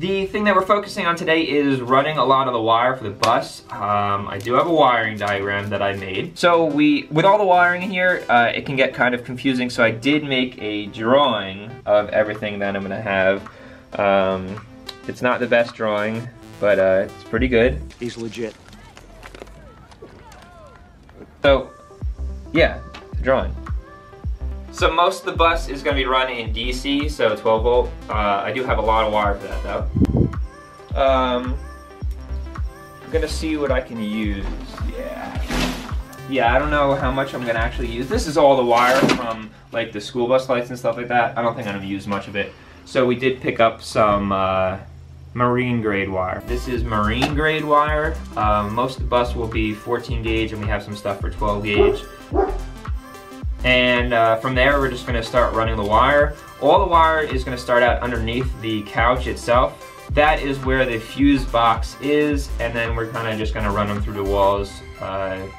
The thing that we're focusing on today is running a lot of the wire for the bus. I do have a wiring diagram that I made. So with all the wiring in here, it can get kind of confusing, so I did make a drawing of everything that I'm gonna have. It's not the best drawing, but it's pretty good. He's legit. So, yeah, the drawing. So most of the bus is going to be run in DC, so 12 volt. I do have a lot of wire for that though. I'm going to see what I can use. Yeah, I don't know how much I'm going to actually use. This is all the wire from like the school bus lights and stuff like that. I don't think I'm going to use much of it. So we did pick up some marine grade wire. This is marine grade wire. Most of the bus will be 14 gauge and we have some stuff for 12 gauge. And from there, we're just gonna start running the wire. All the wire is gonna start out underneath the couch itself. That is where the fuse box is, and then we're kinda just gonna run them through the walls,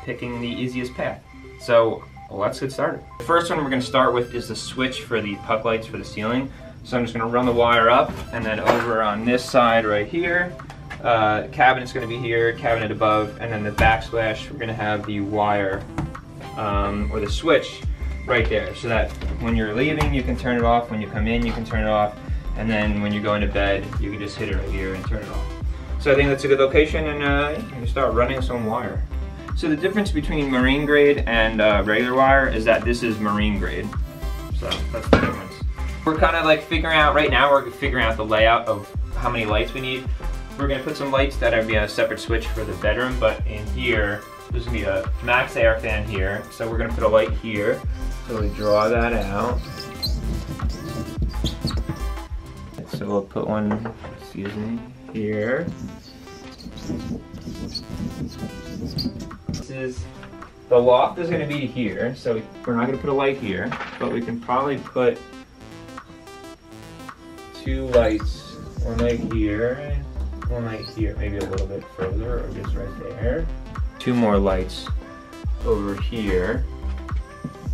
picking the easiest path. So let's get started. The first one we're gonna start with is the switch for the puck lights for the ceiling. So I'm just gonna run the wire up, and then over on this side right here, cabinet's gonna be here, cabinet above, and then the backsplash, we're gonna have the wire, or the switch, right there, so that when you're leaving you can turn it off, when you come in you can turn it off, and then when you're going to bed you can just hit it right here and turn it off. So I think that's a good location, and you can start running some wire. So the difference between marine grade and regular wire is that this is marine grade. So that's the difference. We're kind of like figuring out, right now we're figuring out the layout of how many lights we need. We're going to put some lights that are going to be a separate switch for the bedroom, but in here there's going to be a max air fan here, so we're going to put a light here. So we draw that out. So we'll put one, excuse me, here. The loft is going to be here, so we're not going to put a light here, but we can probably put two lights, one light here, one light here, maybe a little bit further, or just right there. Two more lights over here.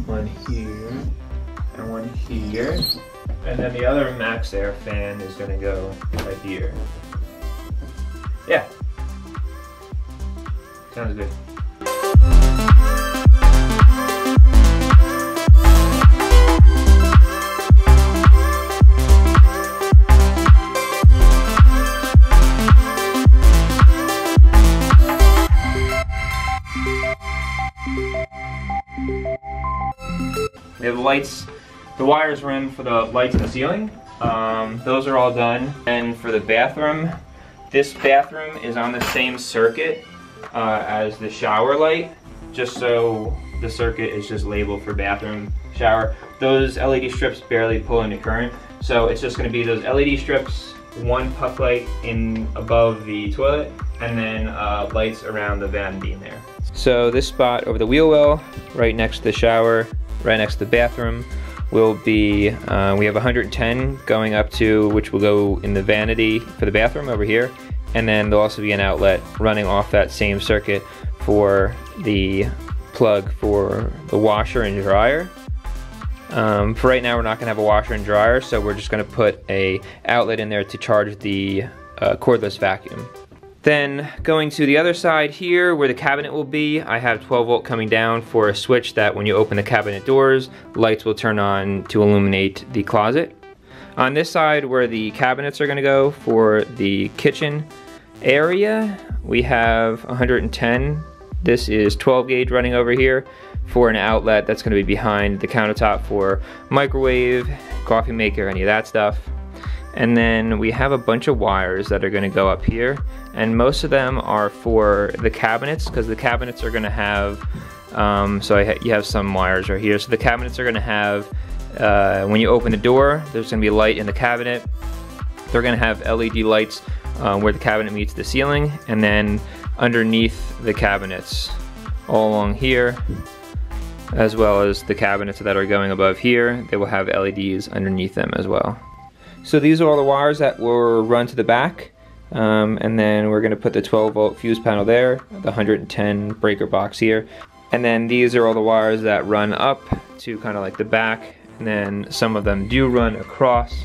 One here, and one here. And then the other max air fan is gonna go right here. Yeah. Sounds good. We have the lights, the wires run for the lights in the ceiling. Those are all done. And for the bathroom, this bathroom is on the same circuit as the shower light, just so the circuit is just labeled for bathroom, shower. Those LED strips barely pull any current, so it's just going to be those LED strips, one puck light in above the toilet, and then lights around the vanity in there. So this spot over the wheel well, right next to the shower, right next to the bathroom, will be, we have 110 going up to, which will go in the vanity for the bathroom over here, and then there'll also be an outlet running off that same circuit for the plug for the washer and dryer. For right now we're not going to have a washer and dryer, so we're just going to put a outlet in there to charge the cordless vacuum. Then going to the other side here where the cabinet will be, I have 12 volt coming down for a switch that when you open the cabinet doors, lights will turn on to illuminate the closet. On this side where the cabinets are going to go for the kitchen area, we have 110. This is 12 gauge running over here for an outlet that's going to be behind the countertop for microwave, coffee maker, any of that stuff. And then we have a bunch of wires that are going to go up here, and most of them are for the cabinets, because the cabinets are going to have, you have some wires right here. So the cabinets are going to have, when you open the door, there's going to be a light in the cabinet. They're going to have LED lights where the cabinet meets the ceiling, and then underneath the cabinets, all along here, as well as the cabinets that are going above here, they will have LEDs underneath them as well. So these are all the wires that will run to the back, and then we're going to put the 12 volt fuse panel there, the 110 breaker box here, and then these are all the wires that run up to kind of like the back, and then some of them do run across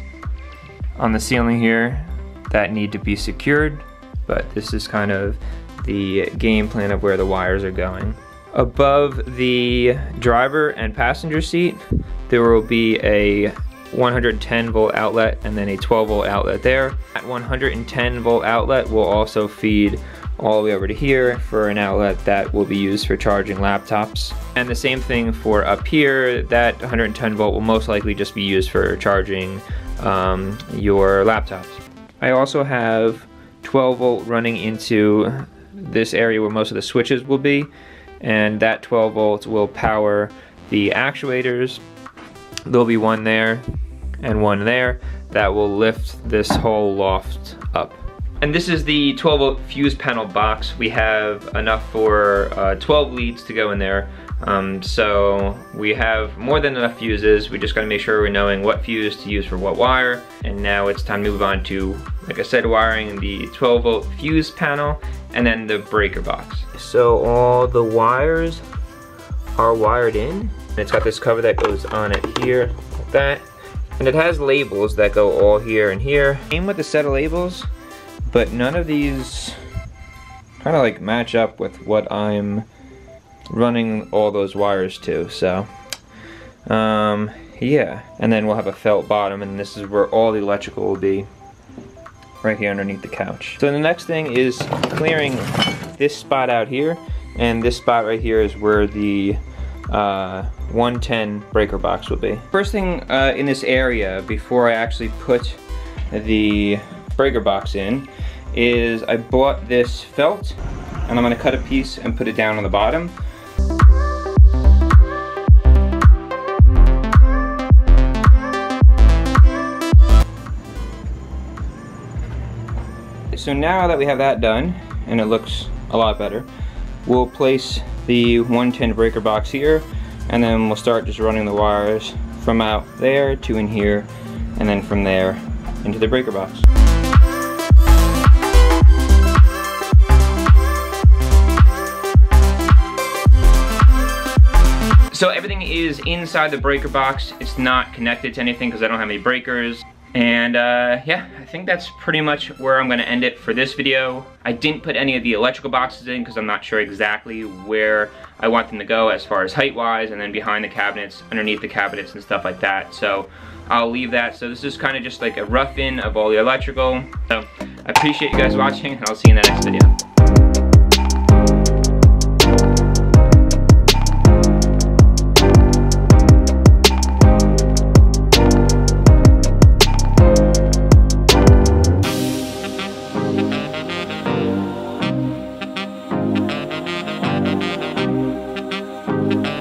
on the ceiling here. that need to be secured, but this is kind of the game plan of where the wires are going. Above the driver and passenger seat, there will be a 110 volt outlet and then a 12 volt outlet there. That 110 volt outlet will also feed all the way over to here for an outlet that will be used for charging laptops. And the same thing for up here, that 110 volt will most likely just be used for charging your laptops. I also have 12 volt running into this area where most of the switches will be, and that 12 volts will power the actuators. There'll be one there and one there that will lift this whole loft up. And this is the 12 volt fuse panel box. We have enough for 12 leads to go in there. So we have more than enough fuses. We just gotta make sure we're knowing what fuse to use for what wire. And now it's time to move on to, like I said, wiring the 12 volt fuse panel and then the breaker box. So all the wires are wired in. It's got this cover that goes on it here, like that. And it has labels that go all here and here. Same with the set of labels, but none of these kind of like match up with what I'm running all those wires to. So yeah, and then we'll have a felt bottom, and this is where all the electrical will be, right here underneath the couch. So the next thing is clearing this spot out here, and this spot right here is where the 110 breaker box will be. First thing in this area, before I actually put the breaker box in, is I bought this felt, and I'm gonna cut a piece and put it down on the bottom. So now that we have that done, and it looks a lot better, we'll place the 110 breaker box here, and then we'll start just running the wires from out there to in here, and then from there into the breaker box. So everything is inside the breaker box. It's not connected to anything because I don't have any breakers. And yeah, I think that's pretty much where I'm gonna end it for this video. I didn't put any of the electrical boxes in because I'm not sure exactly where I want them to go as far as height-wise, and then behind the cabinets, underneath the cabinets and stuff like that. So I'll leave that. So this is kind of just like a rough in of all the electrical. So I appreciate you guys watching, and I'll see you in the next video.